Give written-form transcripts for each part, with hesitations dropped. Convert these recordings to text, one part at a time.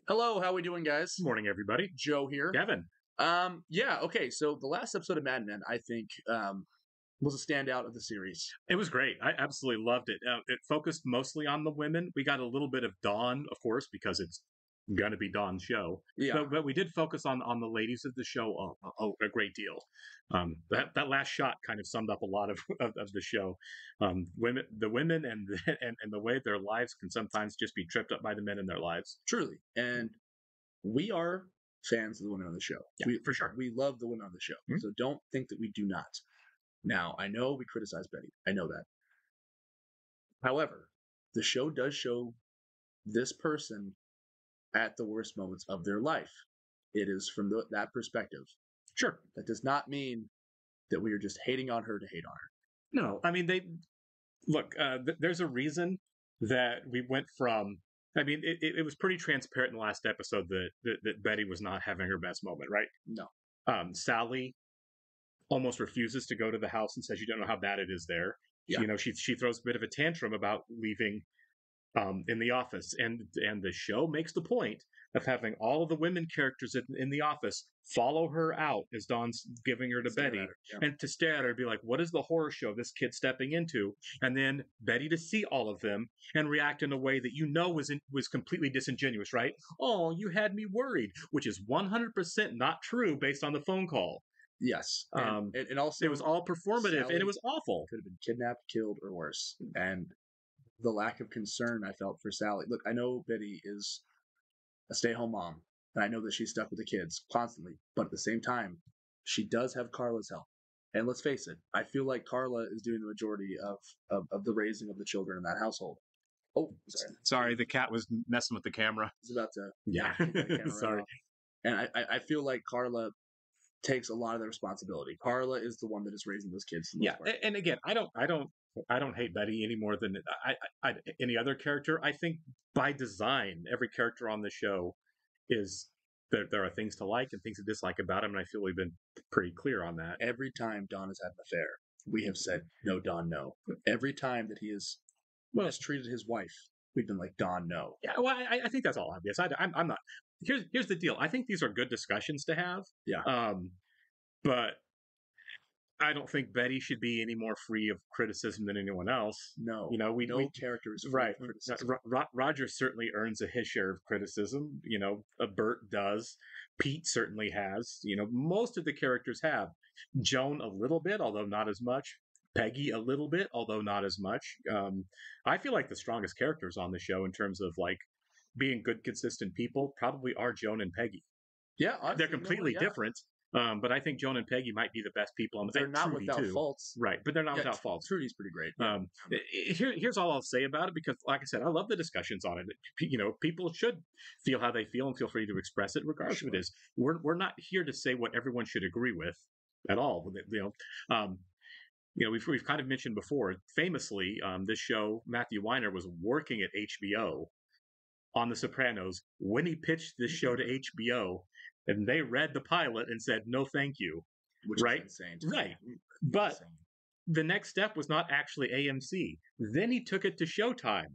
Hello, how we doing, guys? Good morning, everybody. Joe here. Kevin. Yeah, okay. So the last episode of Mad Men, I think, was a standout of the series. It was great. I absolutely loved it. It focused mostly on the women. We got a little bit of Dawn, of course, because it's going to be Dawn's show. Yeah, But we did focus on the ladies of the show a great deal. That last shot kind of summed up a lot of the show. The women and the way their lives can sometimes just be tripped up by the men in their lives. truly. And we are fans of the women on the show. Yeah, for sure. We love the women on the show. Mhm. So don't think that we do not. Now, I know we criticize Betty. I know that. However, the show does show this person at the worst moments of their life. It is from that perspective. Sure. That does not mean that we are just hating on her to hate on her. No, I mean, there's a reason that we went from. I mean, it was pretty transparent in the last episode that Betty was not having her best moment, right? No. Sally almost refuses to go to the house and says you don't know how bad it is there. Yeah. She throws a bit of a tantrum about leaving in the office, and the show makes the point of having all of the women characters in the office follow her out as Dawn's giving her to Betty, and to stare at her and be like, what is the horror show this kid's stepping into? And then Betty to see all of them and react in a way that was completely disingenuous, right? Oh, you had me worried, which is 100% not true based on the phone call. Yes. And also, it was all performative, Sally and it was awful. Could have been kidnapped, killed, or worse. And the lack of concern I felt for Sally. Look, I know Betty is a stay-at-home mom, and I know that she's stuck with the kids constantly. But at the same time, she does have Carla's help. And let's face it, I feel like Carla is doing the majority of the raising of the children in that household. Oh, sorry, the cat was messing with the camera. He's about to kick the camera sorry. off. And I feel like Carla takes a lot of the responsibility. Carla is the one that is raising those kids. Yeah, and again, I don't hate Betty any more than any other character. I think by design, every character on the show is there are things to like and things to dislike about him, and I feel we've been pretty clear on that. Every time Don has had an affair, we have said, no, Don, no. Every time that he has mistreated his wife, we've been like, Don, no. Yeah, well, I think that's all obvious. I'm not. Here's the deal. I think these are good discussions to have. Yeah. But I don't think Betty should be any more free of criticism than anyone else. No. No character is right. Roger certainly earns his share of criticism. Bert does. Pete certainly has. Most of the characters have. Joan a little bit, although not as much. Peggy a little bit, although not as much. I feel like the strongest characters on the show in terms of like being good, consistent people probably are Joan and Peggy. Yeah, they're completely different. But I think Joan and Peggy might be the best people on the They're not Trudy without too. faults. Right, but they're not without faults. Trudy's pretty great. Here's all I'll say about it, because like I said, I love the discussions on it. People should feel how they feel and feel free to express it regardless of what it is. We're not here to say what everyone should agree with at all. We've kind of mentioned before, famously, this show, Matthew Weiner was working at HBO on The Sopranos when he pitched this show to HBO, and they read the pilot and said, no, thank you. Which right? Is insane. Right. But the next step was not actually AMC. Then he took it to Showtime,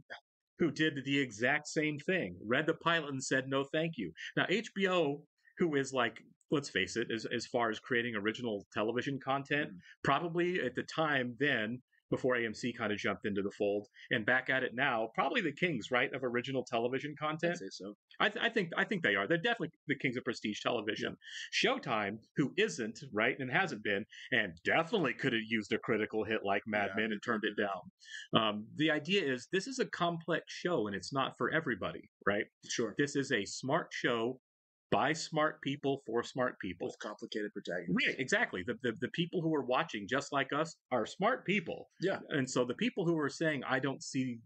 who did the exact same thing, read the pilot and said, no, thank you. Now, HBO, who is like, let's face it, as far as creating original television content, probably at the time then, before AMC kind of jumped into the fold, and back at it now, probably the kings, right, of original television content. I'd say so. I think they are. They're definitely the kings of prestige television. Yeah. Showtime, who isn't, right, and hasn't been, and definitely could have used a critical hit like Mad Men and turned it down. The idea is this is a complex show, and it's not for everybody, right? Sure. This is a smart show by smart people for smart people. With complicated protagonists. Right, exactly. The people who are watching, just like us, are smart people. Yeah. And so the people who are saying, I don't see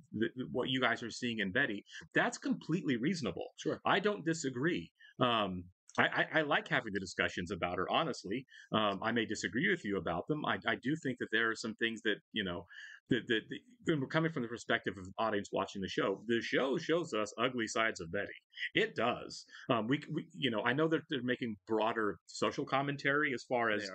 what you guys are seeing in Betty, that's completely reasonable. Sure. I don't disagree. I like having the discussions about her, honestly. I may disagree with you about them. I do think that there are some things that, when we're coming from the perspective of the audience watching the show shows us ugly sides of Betty. It does. We I know that they're making broader social commentary as far as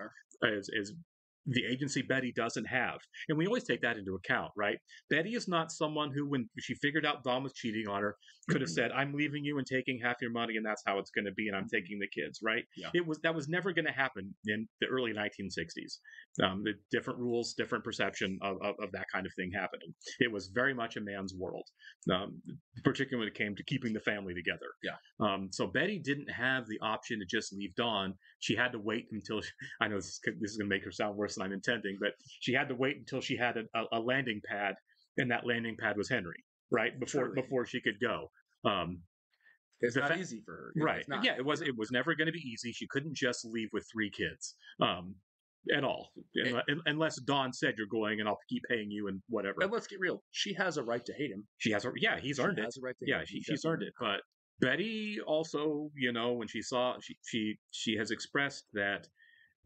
the agency Betty doesn't have. And we always take that into account, right? Betty is not someone who, when she figured out Don was cheating on her, could have said, I'm leaving you and taking half your money, and that's how it's going to be, and I'm taking the kids, right? Yeah. That was never going to happen in the early 1960s. The different rules, different perception of that kind of thing happening. It was very much a man's world, particularly when it came to keeping the family together. Yeah. So Betty didn't have the option to just leave Don. She had to wait until I know this is going to make her sound worse than I'm intending, but she had to wait until she had a landing pad, and that landing pad was Henry, right? Before she could go. It's not easy for her, right? Yeah, it was never going to be easy. She couldn't just leave with 3 kids. At all, unless Don said you're going and I'll keep paying you and whatever. And let's get real. She has a right to hate him. He's earned it. Has a right to hate him. She's earned it. But Betty also, when she saw, she has expressed that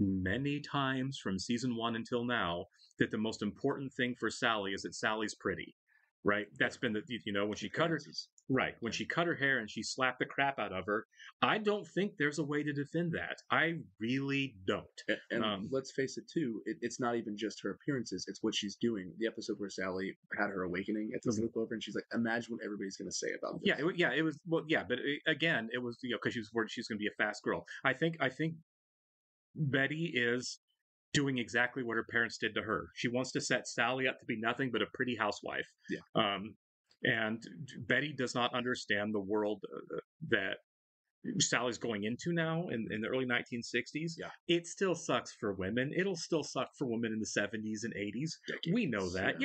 many times from season 1 until now, that the most important thing for Sally is that Sally's pretty. Right, that's been when she cut her when she cut her hair and she slapped the crap out of her. I don't think there's a way to defend that. I really don't. And let's face it too, it's not even just her appearances; it's what she's doing. The episode where Sally had her awakening at the sleepover, and she's like, "Imagine what everybody's going to say about this." It was but again, it was because she was worried she's going to be a fast girl. I think Betty is doing exactly what her parents did to her. She wants to set Sally up to be nothing but a pretty housewife. Yeah. And Betty does not understand the world that Sally's going into now in the early 1960s. Yeah. It still sucks for women. It'll still suck for women in the 70s and 80s. We know that.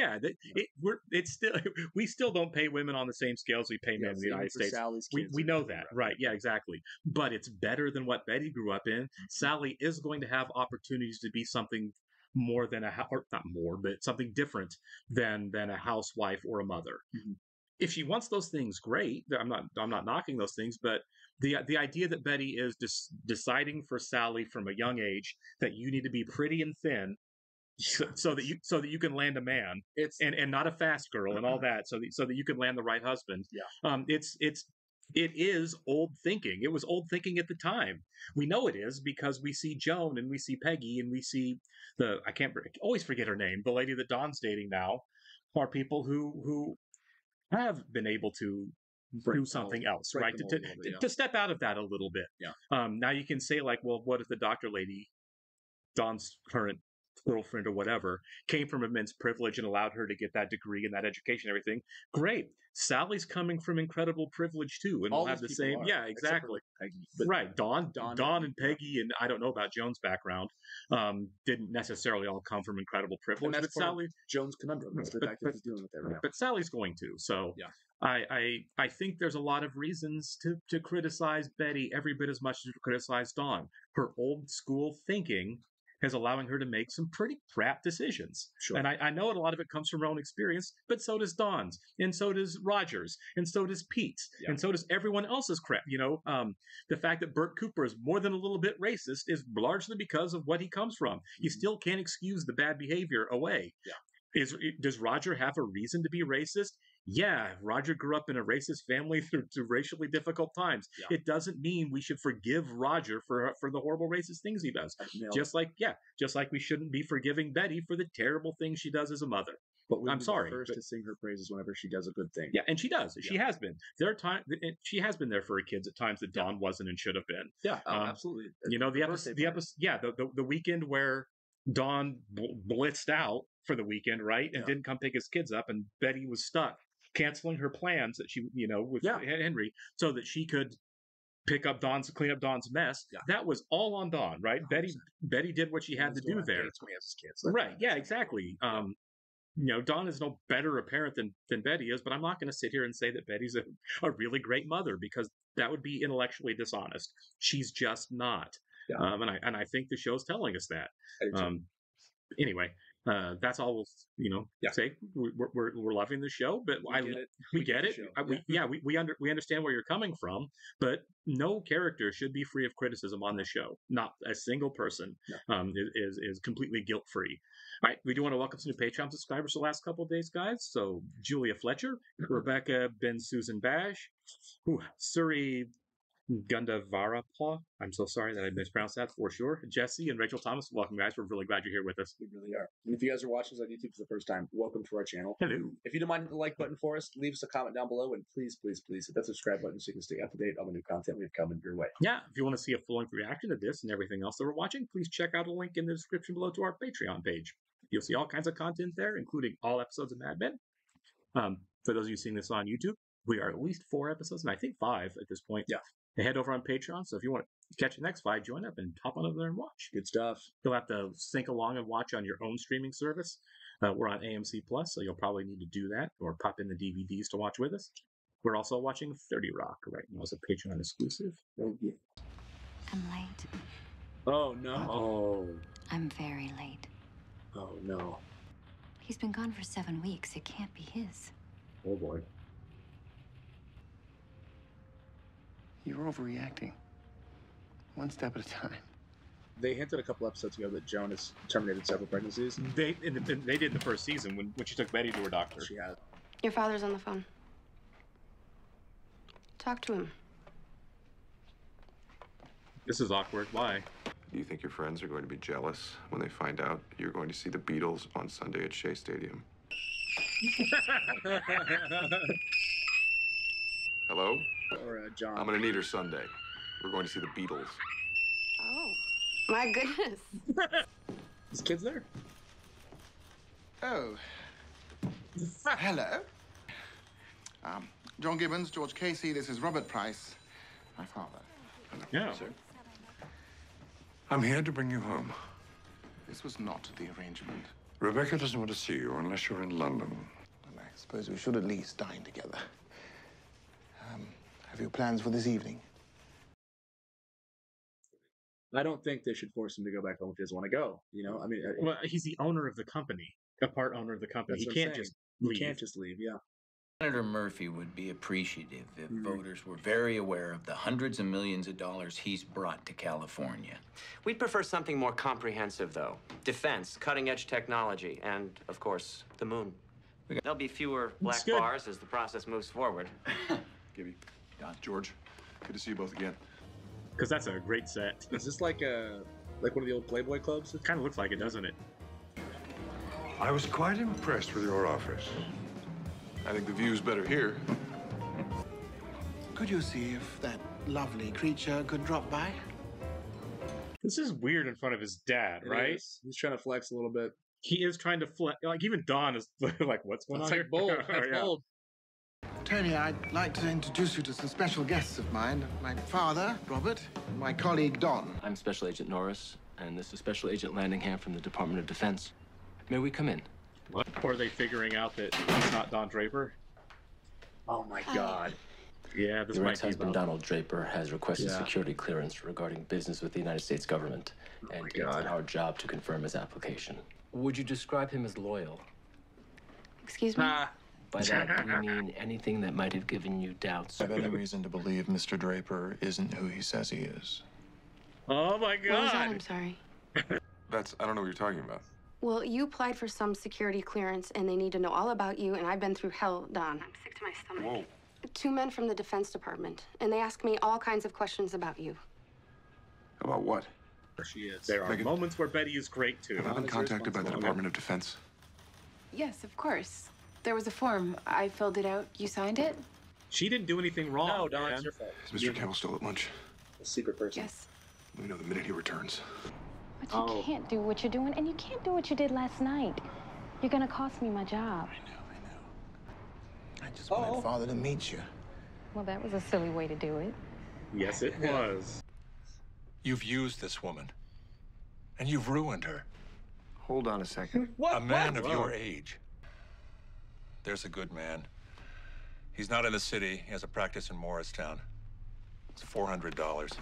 We still don't pay women on the same scale as we pay men in the United States. We know that. Right. Yeah, exactly. But it's better than what Betty grew up in. Mm-hmm. Sally is going to have opportunities to be something more than not more, but something different than a housewife or a mother. Mm-hmm. If she wants those things, great. I'm not knocking those things, but the idea that Betty is deciding for Sally from a young age that you need to be pretty and thin, so that you can land a man, and not a fast girl and all that, so that you can land the right husband. Yeah. It is old thinking. It was old thinking at the time. We know it is because we see Joan and we see Peggy and we see I always forget her name, the lady that Don's dating now, are people who have been able to do something else, right? To step out of that a little bit. Yeah. Now you can say like, well, what if the doctor lady, Don's current girlfriend or whatever, came from immense privilege and allowed her to get that degree and that education and everything? Great. Sally's coming from incredible privilege too, and we'll have the same. Yeah, exactly. Peggy, right. Don and Peggy, and I don't know about Joan's background. Didn't necessarily all come from incredible privilege. But Sally, Joan's conundrum. That's the detective is dealing with that right now. But Sally's going to. So yeah. I think there's a lot of reasons to criticize Betty every bit as much as to criticize Dawn. Her old school thinking is allowing her to make some pretty crap decisions. Sure. And I know a lot of it comes from her own experience, but so does Dawn's, and so does Roger's, and so does Pete's, and so does everyone else's crap. The fact that Bert Cooper is more than a little bit racist is largely because of what he comes from. Mm-hmm. You still can't excuse the bad behavior away. Yeah. Does Roger have a reason to be racist? Yeah, Roger grew up in a racist family through racially difficult times. Yeah. It doesn't mean we should forgive Roger for the horrible racist things he does. Just like we shouldn't be forgiving Betty for the terrible things she does as a mother. But I'm sorry. First to sing her praises whenever she does a good thing. Yeah, and she does. Yeah. She has been. She has been there for her kids at times that Dawn wasn't and should have been. Yeah, absolutely. The weekend where Dawn blitzed out for the weekend, right, and didn't come pick his kids up, and Betty was stuck canceling her plans that she, with Henry, so that she could clean up Dawn's mess. Yeah. That was all on Dawn, right? 100%. Betty did what she had to do there. Right? Yeah, exactly. Dawn is no better a parent than Betty is, but I'm not going to sit here and say that Betty's a really great mother, because that would be intellectually dishonest. She's just not. Yeah. And I think the show's telling us that. Anyway. That's all we'll say. We're loving the show, but we get it. We understand where you're coming from, but no character should be free of criticism on this show. Not a single person is completely guilt free. All right, we do want to welcome some new Patreon subscribers the last couple of days, guys. So Julia Fletcher, Rebecca Ben Susan Bash, Suri Gundavarapla. I'm so sorry that I mispronounced that for sure. Jesse and Rachel Thomas, welcome, guys. We're really glad you're here with us. We really are. And if you guys are watching this on YouTube for the first time, welcome to our channel. Hello. If you don't mind the like button for us, leave us a comment down below, and please, please, please hit that subscribe button so you can stay up to date on the new content we have coming your way. Yeah, if you want to see a full-length reaction to this and everything else that we're watching, please check out a link in the description below to our Patreon page. You'll see all kinds of content there, including all episodes of Mad Men. For those of you seeing this on YouTube, we are at least 4 episodes, and I think 5 at this point. Yeah. And head over on Patreon, so if you want to catch the next 5, join up and hop on over there and watch. Good stuff. You'll have to sync along and watch on your own streaming service. We're on AMC Plus, so you'll probably need to do that, or pop in the DVDs to watch with us. We're also watching 30 Rock right now as a Patreon exclusive. Oh, yeah. I'm late. Oh, no. Oh. I'm very late. Oh, no. He's been gone for 7 weeks. It can't be his. Oh, boy. You're overreacting. One step at a time. They hinted a couple episodes ago that Joan has terminated several pregnancies. They did in the first season when she took Betty to her doctor. She had. Your father's on the phone. Talk to him. This is awkward. Why? Do you think your friends are going to be jealous when they find out you're going to see the Beatles on Sunday at Shea Stadium? Hello? Or John. I'm going to need her Sunday. We're going to see the Beatles. Oh, my goodness. His kid's there? Oh. Hello. John Gibbons, George Casey, this is Robert Price, my father. Yeah. Sir? I'm here to bring you home. This was not the arrangement. Rebecca doesn't want to see you unless you're in London. Well, I suppose we should at least dine together. Have you plans for this evening? I don't think they should force him to go back home if he doesn't want to go. You know, I mean, Well, he's the owner of the company, a part owner of the company. That's He what I'm can't saying. just you leave. can't just leave. Yeah. Senator Murphy would be appreciative if voters were very aware of the hundreds of millions of dollars he's brought to California. We'd prefer something more comprehensive, though. Defense, cutting-edge technology, and, of course, the moon. There'll be fewer black good. bars as the process moves forward. Gibby. Don. George. Good to see you both again. Because that's a great set. Is this like one of the old Playboy clubs? It kind of looks like it, doesn't it? I was quite impressed with your office. I think the view's better here. Could you see if that lovely creature could drop by? This is weird in front of his dad, It right? is. He's trying to flex a little bit. He is trying to like even Don is like, what's going It's on like here? bold. That's Yeah. bold. Tony, I'd like to introduce you to some special guests of mine. My father, Robert, and my colleague, Don. I'm Special Agent Norris, and this is Special Agent Landingham from the Department of Defense. May we come in? What? Or are they figuring out that he's not Don Draper? Oh my God. Yeah, this Your might be ex-husband about... Donald Draper has requested Yeah. security clearance regarding business with the United States government, and it's God. our job to confirm his application. Would you describe him as loyal? Excuse me? By that, we mean anything that might have given you doubts. I have every reason to believe Mr. Draper isn't who he says he is. Oh my What was that? I'm God! sorry. I don't know what you're talking about. Well, you applied for some security clearance, and they need to know all about you, and I've been through hell, Don. I'm sick to my stomach. Whoa. 2 men from the Defense Department, and they ask me all kinds of questions about you. About what? She is. There are Megan. moments where Betty is great too. Have I been Honest contacted by the response. Department of Defense? Yes, of course. There was a form. I filled it out. You signed it? She didn't do anything wrong. No, Don, man. it's your fault. Is Mr. Campbell still at lunch? A secret person. Yes. Let me know the minute he returns. But you can't do what you're doing, and you can't do what you did last night. You're gonna cost me my job. I know. I just wanted Father to meet you. Well, that was a silly way to do it. Yes, it was. You've used this woman, and you've ruined her. Hold on a second. A man of your age. There's a good man. He's not in the city. He has a practice in Morristown. It's $400.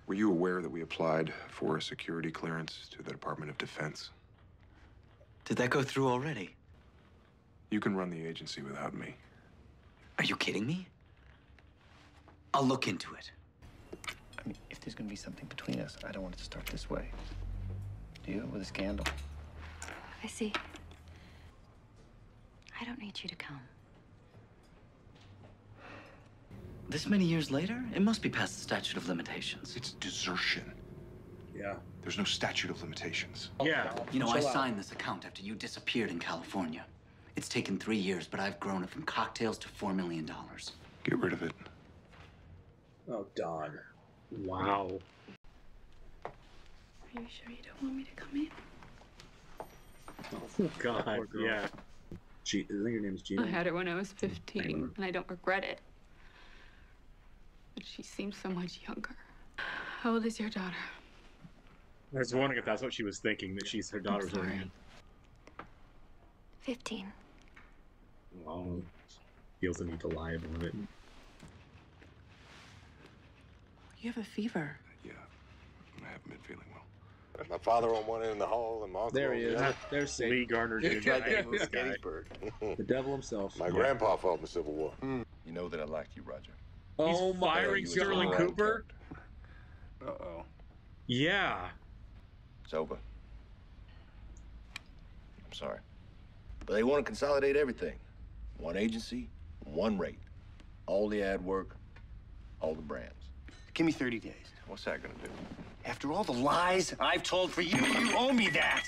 Were you aware that we applied for a security clearance to the Department of Defense? Did that go through already? You can run the agency without me. Are you kidding me? I'll look into it. I mean, if there's gonna be something between us, I don't want it to start this way. Do you? With a scandal. I see. I don't need you to come. This many years later, it must be past the statute of limitations. It's desertion. Yeah. There's no statute of limitations. Yeah. You know, I signed this account after you disappeared in California. It's taken 3 years, but I've grown it from cocktails to $4 million. Get rid of it. Oh, Don. Wow. Are you sure you don't want me to come in? Oh, God, yeah. I think her name is Gina. I had her when I was 15, and I don't regret it. But she seems so much younger. How old is your daughter? I was wondering if that's what she was thinking, that her daughter's sorry. around. 15. Well, feels the need to lie about it. You have a fever. Yeah, I haven't been feeling well. That's my father on one end of the hall and my uncle There on he the is. other. There's Satan. Lee Garner Jr. Yeah, I hate this guy. Gettysburg. The devil himself. My grandpa fought in the Civil War. You know that I liked you, Roger. Oh, He's my firing God. Sterling Cooper? Uh-oh. Yeah. It's over. I'm sorry. But they want to consolidate everything. One agency, one rate. All the ad work, all the brands. Give me 30 days. What's that gonna do? After all the lies I've told for you, you owe me that.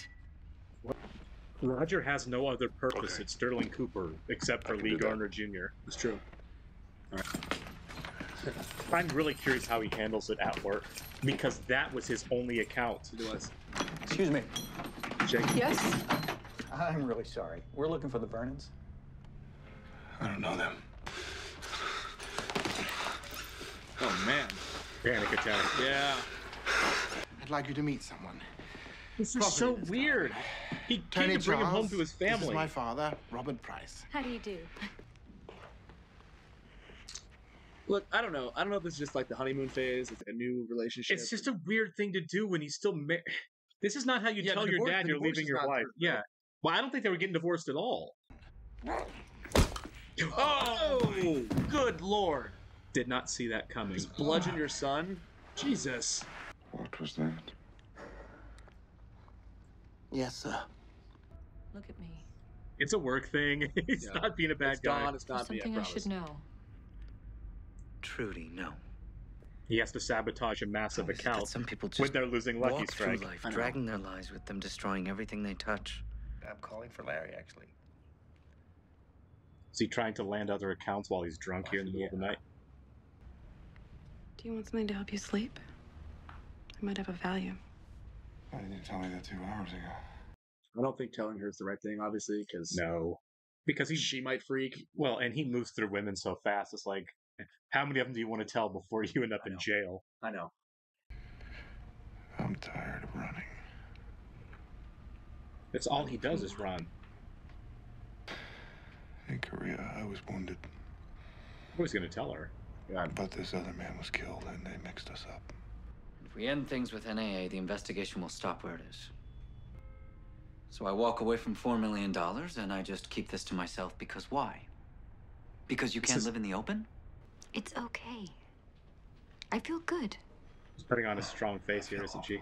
Roger has no other purpose at Sterling Cooper except for Lee Garner Jr. It's true. All right. I'm really curious how he handles it at work, because that was his only account. It was. Excuse me. Jake. Yes? I'm really sorry. We're looking for the Vernons. I don't know them. Oh, man. Panic attack. Yeah. I'd like you to meet someone. This is so weird. He came Tony to bring him home Charles, to his This is family. my father, Robert Price. How do you do? Look, I don't know. I don't know if this is just like the honeymoon phase. It's like a new relationship. It's just a weird thing to do when he's still This is not how you Yeah, tell the your divorce- dad the you're divorce leaving is your not wife. true. Yeah. Well, I don't think they were getting divorced at all. Oh, good lord. Did not see that coming. Just bludgeon your son? Jesus. What was that? Yes, sir. Look at me. It's a work thing. He's Yeah. not being a bad It's guy. Don, it's not me, I Something I promise. should know. Trudy, no. He has to sabotage a massive That account some people when just they're losing Lucky walk through Strike. life, dragging their lives with them, destroying everything they touch. I'm calling for Larry, actually. Is he trying to land other accounts while he's drunk here in the middle of the night? Do you want something to help you sleep? I might have a value. Why didn't you tell me that 2 hours ago? I don't think telling her is the right thing, obviously, because No. Because she might freak. Well, and he moves through women so fast. It's like, how many of them do you want to tell before you end up in jail? I know. I'm tired of running. That's all he does is run. In Korea, I was wounded. I was going to tell her. But this other man was killed, and they mixed us up. If we end things with NAA, the investigation will stop where it is. So I walk away from $4 million, and I just keep this to myself because why? Because you can't live in the open? It's okay. I feel good. She's putting on a strong face here, isn't she?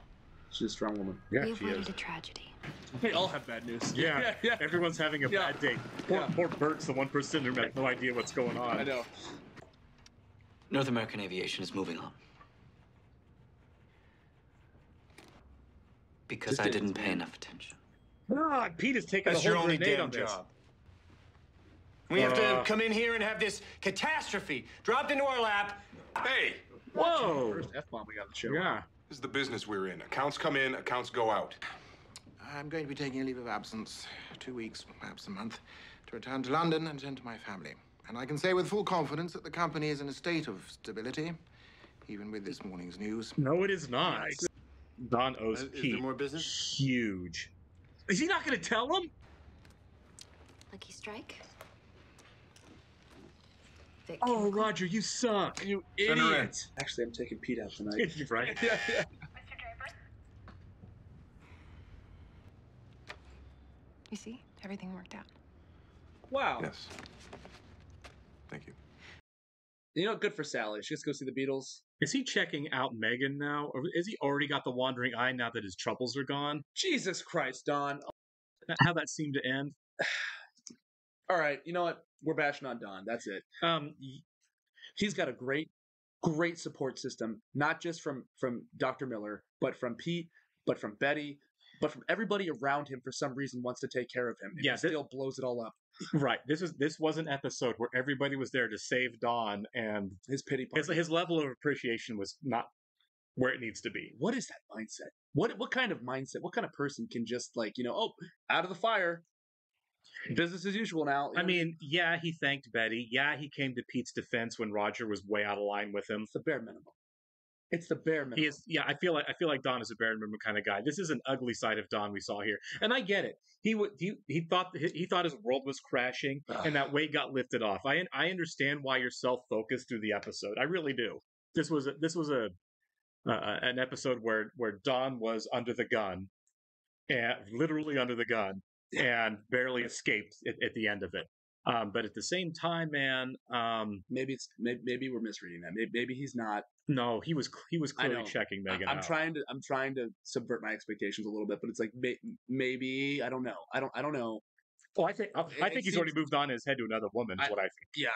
She's a strong woman. Yeah, We she avoided is. a tragedy. They all have bad news. Yeah, everyone's having a bad day. Poor Bert's the one person who has no idea what's going on. I know. North American Aviation is moving on. Because Just I did didn't it, pay man. enough attention. Ah, Pete is taking That's the your whole only grenade damn on this. job. We have to come in here and have this catastrophe dropped into our lap. Hey, Whoa! First F-bomb we got on the show. Yeah. this is the business we're in. Accounts come in, accounts go out. I'm going to be taking a leave of absence, 2 weeks, perhaps a month, to return to London and tend to my family. And I can say with full confidence that the company is in a state of stability, even with this morning's news. No, it is not. Don owes Is Pete there more business? huge. Is he not going to tell him? Lucky Strike? Vic Oh, Chemical? Roger, you suck. You Send her in. idiot. Actually, I'm taking Pete out tonight. Right? yeah. You see? Everything worked out. Wow. Yes. Thank you. You know, good for Sally. She gets to go see the Beatles. Is he checking out Megan now? Or is he already got the wandering eye now that his troubles are gone? Jesus Christ, Don. How that seemed to end? All right, you know what? We're bashing on Don. That's it. He's got a great support system, not just from Dr. Miller, but from Pete, but from Betty, but from everybody around him. For some reason, wants to take care of him. And Yeah, he still blows it all up. Right. This was an episode where everybody was there to save Don, and his pity party. His level of appreciation was not where it needs to be. What is that mindset? What kind of mindset? What kind of person can just like, out of the fire, business as usual now? I mean, yeah, he thanked Betty. Yeah, he came to Pete's defense when Roger was way out of line with him. It's the bare minimum. It's the bare minimum. He is. Yeah, I feel like Don is a bare minimum kind of guy. This is an ugly side of Don we saw here, and I get it. He thought his world was crashing, and that weight got lifted off. I understand why you're self-focused through the episode. I really do. This was an episode where Don was under the gun, and literally under the gun, and barely escaped at the end of it. But at the same time, man, maybe we're misreading that. Maybe he's not. No, he was clearly checking Megan. I'm trying to subvert my expectations a little bit, but it's like maybe I don't know. I don't know. Well, I think he's already moved on his head to another woman. Is what I think. Yeah,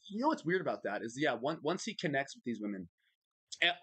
you know what's weird about that is once he connects with these women,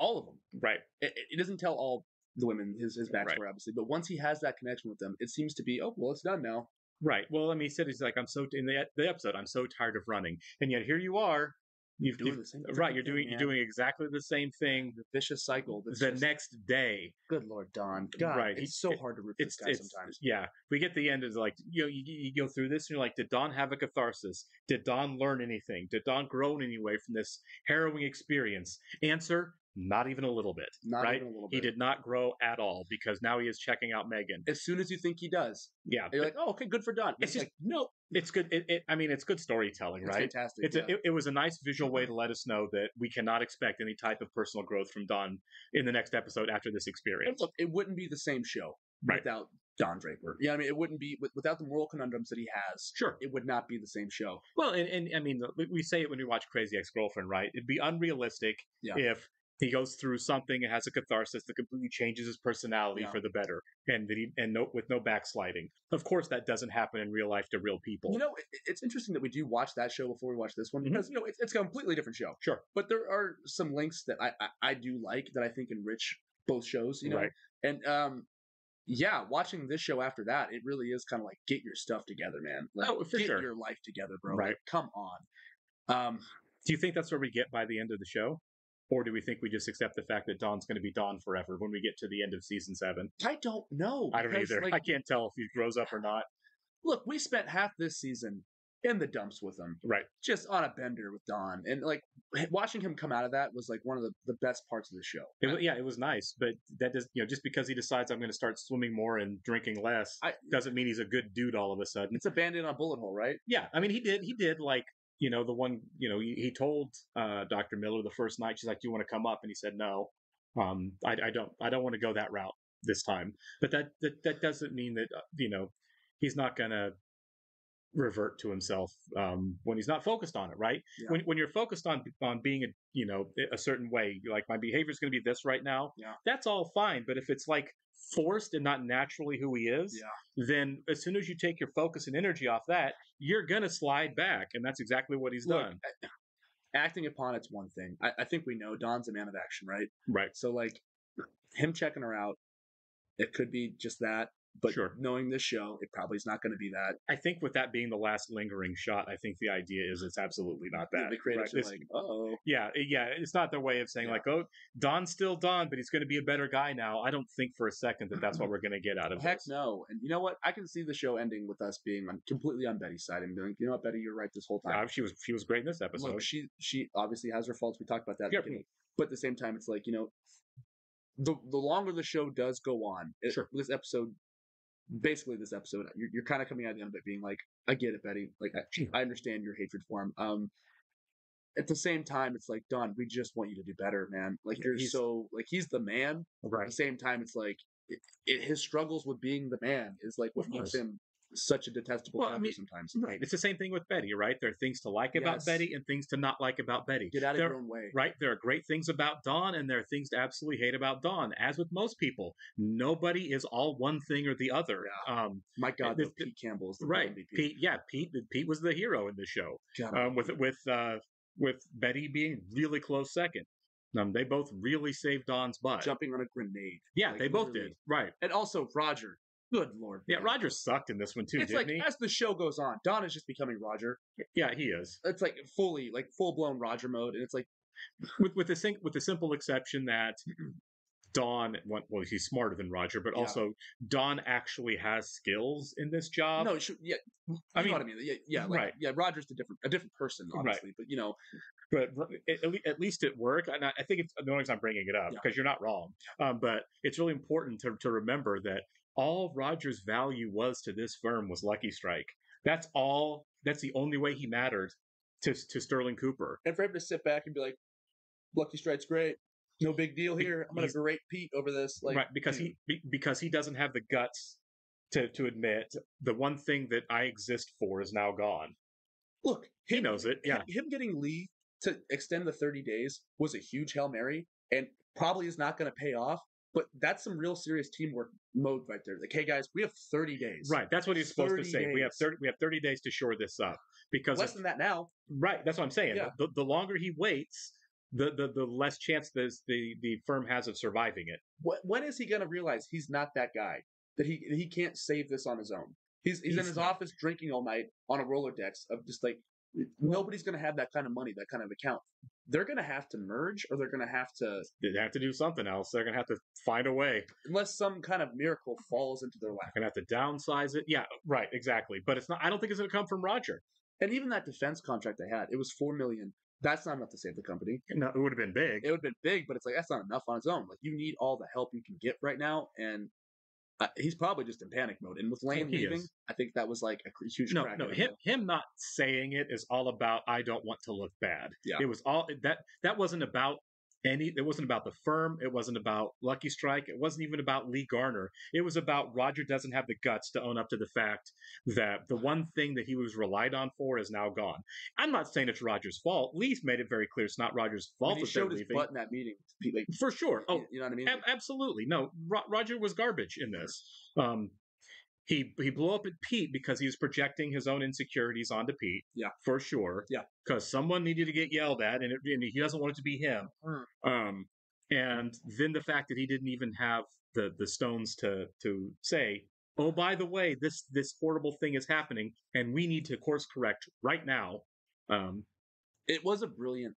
all of them, right? It doesn't tell all the women his backstory, obviously, but once he has that connection with them, it seems to be it's done now. Right. Well, I mean, he said he's like, I'm so in the episode, I'm so tired of running, and yet here you are. You're doing the same thing. Right. You're doing exactly the same thing. The vicious cycle. The next day. Good Lord, Don. God, right. It's so hard to root for this guy sometimes. Yeah. We get the end is like, you go through this and you're like, did Don have a catharsis? Did Don learn anything? Did Don grow in any way from this harrowing experience? Answer: not even a little bit. Not even a little bit. He did not grow at all because now he is checking out Megan. As soon as you think he does. Yeah. You're like, oh, okay, good for Don. It's just, like, no. It's good. I mean, it's good storytelling, right? It's fantastic. It was a nice visual way to let us know that we cannot expect any type of personal growth from Don in the next episode after this experience. And look, it wouldn't be the same show without Don Draper. Yeah, I mean, it wouldn't be without the moral conundrums that he has. Sure, it would not be the same show. Well, and I mean, we say it when we watch Crazy Ex-Girlfriend, right? It'd be unrealistic if he goes through something and has a catharsis that completely changes his personality for the better, and with no backsliding. Of course, that doesn't happen in real life to real people. It's interesting that we do watch that show before we watch this one because it's a completely different show. Sure, but there are some links that I do like that I think enrich both shows. Right. And watching this show after that, it really is kind of like get your stuff together, man. Like, get your life together, bro. Right. Like, come on. Do you think that's where we get by the end of the show? Or do we think we just accept the fact that Don's going to be Don forever when we get to the end of season 7? I don't know. I don't either. I can't tell if he grows up or not. Look, we spent half this season in the dumps with him. Right. Just on a bender with Don. And like watching him come out of that was like one of the best parts of the show. It was nice. But that does, just because he decides I'm going to start swimming more and drinking less doesn't mean he's a good dude all of a sudden. It's a Band-Aid on a bullet hole, right? Yeah. I mean, he did like, the one, he told Dr. Miller the first night, she's like, do you want to come up? And he said, no, I don't want to go that route this time. But that doesn't mean that, he's not going to revert to himself when he's not focused on it, right? Yeah. When you're focused on being a certain way, like my behavior is going to be this right now, that's all fine. But if it's like forced and not naturally who he is, then as soon as you take your focus and energy off that, you're going to slide back. And that's exactly what he's done. Acting upon it's one thing. I think we know Don's a man of action, right? Right. So like him checking her out, it could be just that. But knowing this show, it probably is not going to be that. I think with that being the last lingering shot, I think the idea is it's absolutely not that. The creators are like, oh. Yeah, it's not their way of saying like, oh, Don's still Don, but he's going to be a better guy now. I don't think for a second that that's what we're going to get out of Heck no. And you know what? I can see the show ending with us being completely on Betty's side and being like, you know what, Betty, you're right this whole time. She was great in this episode. Look, she obviously has her faults. We talked about that at the beginning. But at the same time, it's like, the longer the show does go on, this episode, you're kind of coming out of the end of it being like, I get it, Betty. Like, I understand your hatred for him. At the same time, it's like, Don, we just want you to do better, man. Like, he's the man. Right. At the same time, it's like, his struggles with being the man is like what makes him such a detestable character sometimes. Right. It's the same thing with Betty, right? There are things to like about Betty and things to not like about Betty. Get out of your own way. Right? There are great things about Don and there are things to absolutely hate about Don. As with most people, nobody is all one thing or the other. Yeah. My God, Pete Campbell is the MVP. Pete was the hero in the show. with Betty being really close second. They both really saved Don's butt. Jumping on a grenade. Yeah, Like, they both literally. did. Right. And also Roger. Good lord. Yeah, man. Roger sucked in this one too, It's didn't like he? as the show goes on, Don is just becoming Roger. Yeah, he is. It's like full blown Roger mode, and it's like With the simple exception that Don, well, he's smarter than Roger, but Yeah. also Don actually has skills in this job. no, yeah. I You know mean, what I mean? Yeah, like, right. yeah. Roger's a different person, obviously, but But at least at work, and I think it's the only reason I'm bringing it up Yeah. because you're not wrong. But it's really important to remember that all Roger's value was to this firm was Lucky Strike. That's all. That's the only way he mattered to Sterling Cooper. and for him to sit back and be like, "Lucky Strike's great, no big deal here. I'm gonna He's- berate Pete over this." Like, Right, because he doesn't have the guts to admit the one thing that I exist for is now gone. look, He knows it. Yeah. him getting Lee to extend the 30 days was a huge Hail Mary, and probably is not going to pay off. But that's some real serious teamwork mode right there. Like, hey guys, we have 30 days. Right, that's what he's supposed to 30 say. We have days. 30 days to shore this up because Less than that now. Right, that's what I'm saying. Yeah. The longer he waits, the less chance the firm has of surviving it. When is he going to realize he's not that guy? That he can't save this on his own. He's in his office drinking all night on a Rolodex of just like, nobody's going to have that kind of money, that kind of account. They're going to have to merge, or they're going to have to, They have to do something else. They're gonna have to find a way. unless some kind of miracle falls into their lap. They're gonna have to downsize it. Yeah, right, exactly. But it's not. I don't think it's gonna come from Roger. And even that defense contract they had, it was $4 million. That's not enough to save the company. No, it would have been big. It would have been big, but it's like that's not enough on its own. Like, you need all the help you can get right now, and he's probably just in panic mode. And with Lane he leaving, is. I think that was like a huge No, crack. no, in the him not saying it is all about I don't want to look bad. Yeah. It was all that wasn't about it wasn't about the firm, it wasn't about Lucky Strike, it wasn't even about Lee Garner. It was about Roger doesn't have the guts to own up to the fact that the one thing that he was relied on for is now gone. I'm not saying it's Roger's fault. Lee's made it very clear it's not Roger's fault When he that they're showed his leaving. butt in that meeting, like, For sure. Oh, you know what I mean? Absolutely. No, Roger was garbage in this. He blew up at Pete because he was projecting his own insecurities onto Pete. Yeah. For sure. Yeah. Because someone needed to get yelled at, and he doesn't want it to be him. And then the fact that he didn't even have the stones to say, oh, by the way, this horrible thing is happening, and we need to course correct right now. It was a brilliant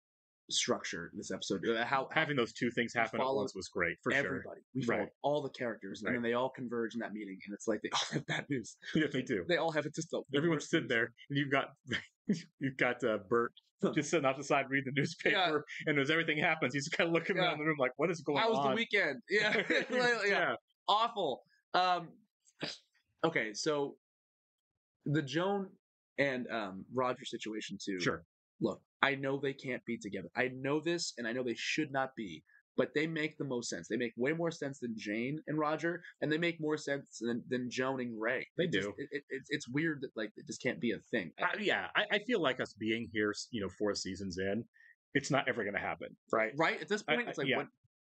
structure, this episode. How Having those two things happen at followed once was great, for sure. everybody. We followed all the characters, and then they all converge in that meeting, and it's like they all have bad news. Yeah, they do. They all have it just Everyone's sitting there, and you've got Bert just sitting off the side reading the newspaper, and as everything happens, he's kind of looking around the room like, "What is going on?" How was the weekend? Yeah, Yeah. Awful. Okay, so the Joan and Roger situation too. Sure. Look, I know they can't be together. I know this, and I know they should not be. But they make the most sense. They make way more sense than Jane and Roger, and they make more sense than Joan and Ray. They do. It's weird that like it just can't be a thing. I feel like us being here, 4 seasons in, it's not ever going to happen, right? Right at this point, it's like,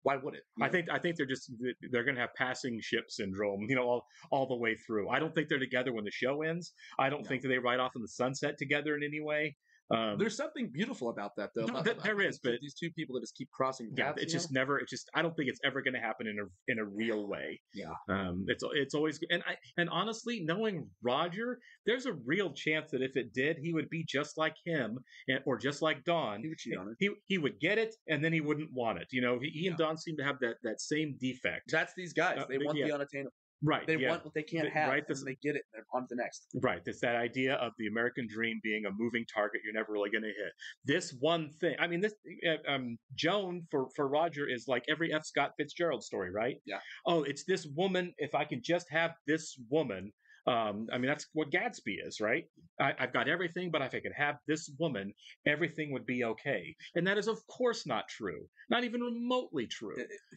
why would it? I think they're going to have passing ship syndrome, all the way through. I don't think they're together when the show ends. I don't think that they ride off in the sunset together in any way. There's something beautiful about that, though. There is, but these two people that just keep crossing paths. It's just never. It's just. I don't think it's ever going to happen in a real way. Yeah. It's always and honestly, knowing Roger, there's a real chance that if it did, he would be just like him, or just like Don. He would cheat on her. He would get it, and then he wouldn't want it. He and Don seem to have that same defect. That's these guys. They want the unattainable. Right. They want what they can't have, and they get it, and they're on to the next. Right. It's that idea of the American dream being a moving target you're never really going to hit. This one thing, I mean, this Joan for Roger is like every F. Scott Fitzgerald story, right? Yeah. Oh, it's this woman. If I can just have this woman. I mean, that's what Gatsby is, right? I've got everything, but if I could have this woman, everything would be okay. And that is, of course, not true. Not even remotely true.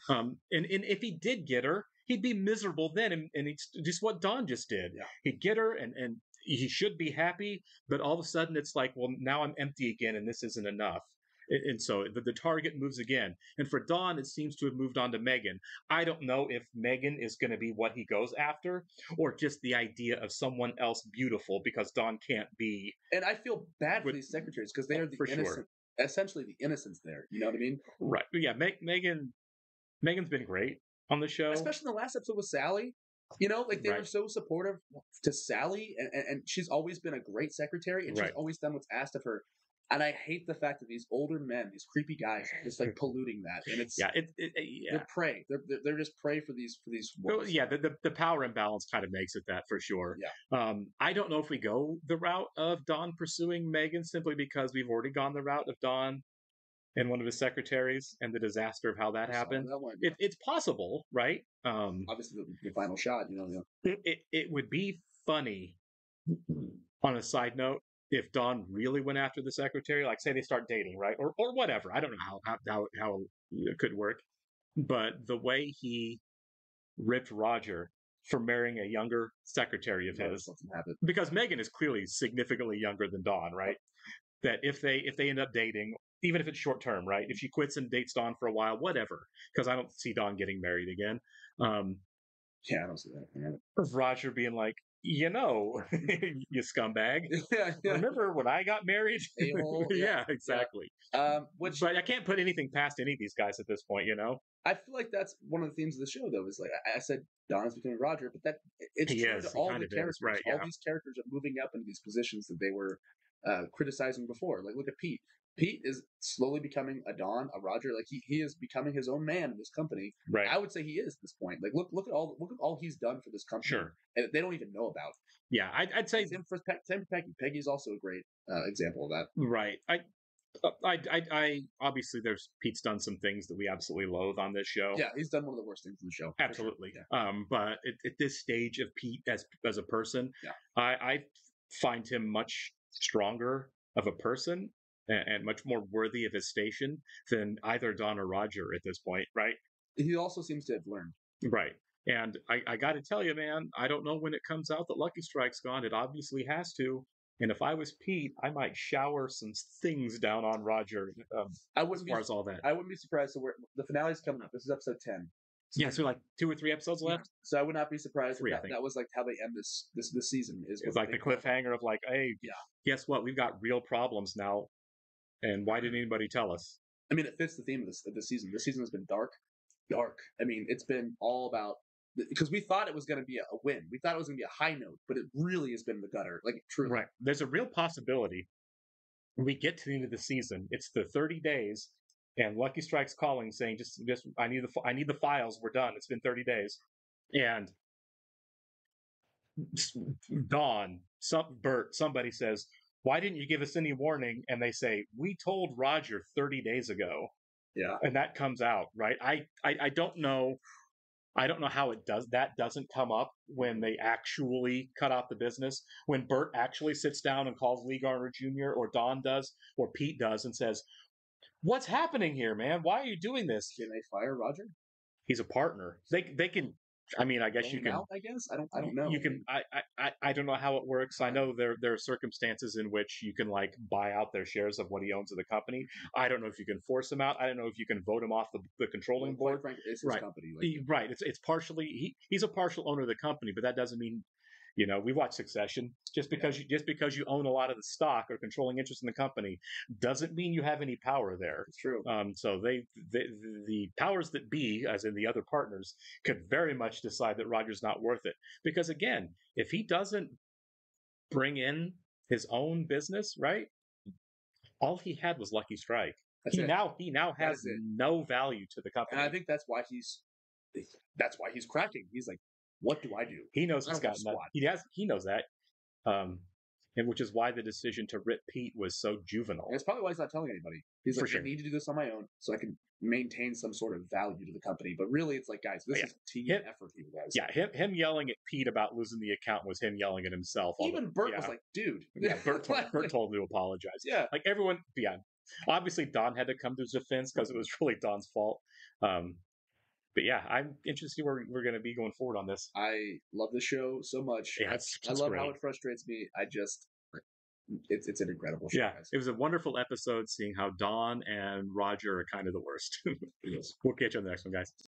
And if he did get her, he'd be miserable then. And it's just what Don just did. Yeah. He'd get her, and he should be happy, but all of a sudden it's like, well, now I'm empty again, and this isn't enough. And so the target moves again. And for Don, it seems to have moved on to Megan. I don't know if Megan is going to be what he goes after, or just the idea of someone else beautiful, because Don can't be. And I feel bad for these secretaries because they are the innocent. Sure. essentially the innocence there. You know what I mean? Right. But yeah, Megan's been great on the show. Especially in the last episode with Sally. You know, like they were Right. so supportive to Sally, and she's always been a great secretary, and she's Right. always done what's asked of her. And I hate the fact that these older men, these creepy guys, are just like polluting that. And it's Yeah, they're prey. They're just prey for these Well, wolves. yeah, the power imbalance kind of makes it that for sure. Yeah. I don't know if we go the route of Don pursuing Megan simply because we've already gone the route of Don and one of his secretaries and the disaster of how that happened. That one, It's possible, right? Obviously, the final shot. You know. It would be funny. On a side note, if Don really went after the secretary, like say they start dating, right, or whatever. I don't know how it could work, but the way he ripped Roger for marrying a younger secretary of his, because Megan is clearly significantly younger than Don, right? That if they end up dating, even if it's short term, right? If she quits and dates Don for a while, whatever, because I don't see Don getting married again. Yeah, I don't see that. Roger being like, you know, you scumbag. Yeah. Remember when I got married? A-hole, Yeah, exactly. Which, but I can't put anything past any of these guys at this point, you know? I feel like that's one of the themes of the show, though. Is like I said, Don is becoming Roger, but that it's He true is. to He all kind the of is, characters. right, All yeah. these characters are moving up into these positions that they were criticizing before. Like, look at Pete. Pete is slowly becoming a Don, a Roger. Like he is becoming his own man in this company. Right. I would say he is at this point. Like look at all he's done for this company. Sure. And they don't even know about. Yeah, I'd say same for Peggy. Peggy's also a great example of that. right. I obviously there's Pete's done some things that we absolutely loathe on this show. Yeah, he's done one of the worst things in the show. Absolutely. For sure. Yeah. But at this stage of Pete as a person, I find him much stronger of a person and much more worthy of his station than either Don or Roger at this point, right? He also seems to have learned. Right. And I got to tell you, man, I don't know when it comes out that Lucky Strike's gone. It obviously has to. And if I was Pete, I might shower some things down on Roger. I wouldn't as far as all that. I wouldn't be surprised. So the finale's coming up. This is episode 10. Yeah, so like 2 or 3 episodes left. So I would not be surprised Three, I if think. that was like how they end this season. It's like the cliffhanger of like, hey, guess what? We've got real problems now. And why didn't anybody tell us? I mean, it fits the theme of this season. This season has been dark. I mean, it's been all about because we thought it was going to be a win. We thought it was going to be a high note, but it really has been the gutter. Like truly. Right. There's a real possibility we get to the end of the season. It's the 30 days, and Lucky Strike's calling saying, "Just I need the files. We're done. It's been 30 days." And Dawn, Bert, somebody says, "Why didn't you give us any warning?" And they say, "We told Roger 30 days ago." Yeah. And that comes out, right? I don't know. I don't know how it does. That doesn't come up when they actually cut off the business. When Bert actually sits down and calls Lee Garner Jr. or Don does or Pete does and says, "What's happening here, man? Why are you doing this?" Can they fire Roger? He's a partner. They can. I mean, I guess you can. Out, I guess I don't know. You can. I don't know how it works. I know there are circumstances in which you can like buy out their shares of what he owns of the company. I don't know if you can force him out. I don't know if you can vote him off the controlling board. Quite frankly, it's his company. Right. It's partially he's a partial owner of the company, but that doesn't mean. You know, we watch Succession. Just because you own a lot of the stock or controlling interest in the company doesn't mean you have any power there. It's true. So the powers that be, as in the other partners, could very much decide that Roger's not worth it. Because again, if he doesn't bring in his own business, right? All he had was Lucky Strike. He now has no value to the company. And I think that's why he's cracking. He's like, what do I do? He knows he's got nothing. He knows that. And which is why the decision to rip Pete was so juvenile. And it's probably why he's not telling anybody. He's like, For sure. I need to do this on my own so I can maintain some sort of value to the company. But really, it's like, guys, this is team effort here, guys. Yeah, him yelling at Pete about losing the account was him yelling at himself. Even Bert was like, dude. Yeah, Bert told him to apologize. Yeah. Like everyone, obviously Don had to come to his defense because it was really Don's fault. But yeah, I'm interested to see where we're going to be going forward on this. I love the show so much. Yeah, I love how it frustrates me. It's an incredible show. Yeah, guys. it was a wonderful episode seeing how Don and Roger are kind of the worst. We'll catch you on the next one, guys.